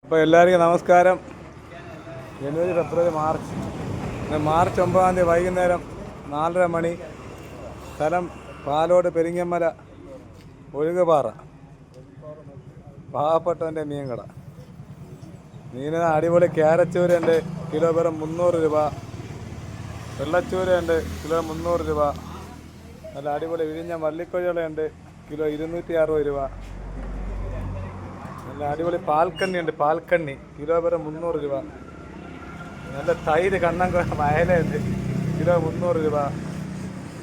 അപ്പോൾ എല്ലാവർക്കും നമസ്കാരം. ജനുവരി, ഫെബ്രുവരി, മാർച്ച് 9 വൈകുന്നേരം 4:30 മണി. സ്ഥലം പാലോട് പെരിങ്ങമല ഒഴുകുപാറ. പാവപ്പെട്ടവൻ്റെ മീൻകട. മീനിന് അടിപൊളി ക്യാരച്ചൂരുണ്ട്, കിലോ വെറും 300 രൂപ. വെള്ളച്ചൂരുണ്ട്, കിലോ 300 രൂപ. നല്ല അടിപൊളി വിഴിഞ്ഞ വള്ളിക്കൊഴികളുണ്ട്, കിലോ 260 രൂപ. നല്ല അടിപൊളി പാൽക്കണ്ണി, കിലോ വെറും 300 രൂപ. നല്ല തൈര് വയലുണ്ട്, കിലോ 300 രൂപ.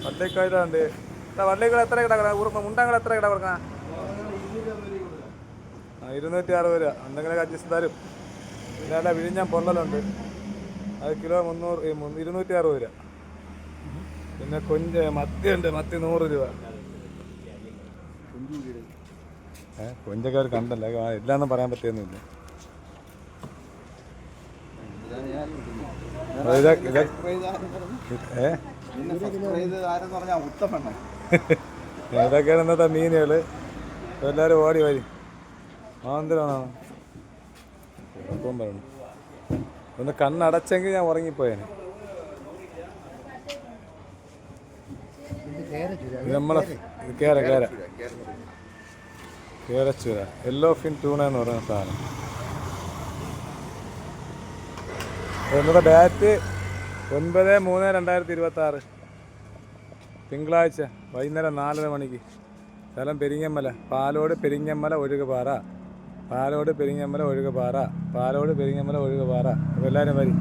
വള്ളിക്കൊഴിലുണ്ട്. വള്ളിക്കൊഴ എത്ര കിടക്കണം? മുണ്ടങ്ങൾ എത്ര കിട കൊടുക്കണം? 260 രൂപ. എന്തെങ്കിലുമൊക്കെ അഡ്ജസ്റ്റ് തരും. പിന്നെ നല്ല വിഴിഞ്ഞാൻ പൊള്ളലുണ്ട്, അത് കിലോ 260 രൂപ. പിന്നെ മത്തിയുണ്ട്, മത്തി 100 രൂപ. കൊഞ്ചൊക്കെ അവർ കണ്ടല്ല, ഇല്ലാന്നും പറയാൻ പറ്റിയൊന്നുമില്ല. ഇതൊക്കെയാണ് ഇന്നത്തെ മീനുകള്. എല്ലാവരും ഓടി വരും. മാന്തിരാണോ പറയണം. ഒന്ന് കണ്ണടച്ചെങ്കിൽ ഞാൻ ഉറങ്ങിപ്പോയേനെ. നമ്മളെ കേരച്ചൂര യെല്ലോ ഫിൻ ട്യൂണ എന്ന് പറയുന്ന സാധനം. ഇന്നത്തെ ഡേറ്റ് 9/3/2026 തിങ്കളാഴ്ച വൈകുന്നേരം 4:30 മണിക്ക്. സ്ഥലം പെരിങ്ങമല, പാലോട് പെരിങ്ങമല ഒഴുകുപാറ. അപ്പോൾ എല്ലാവരും വരും.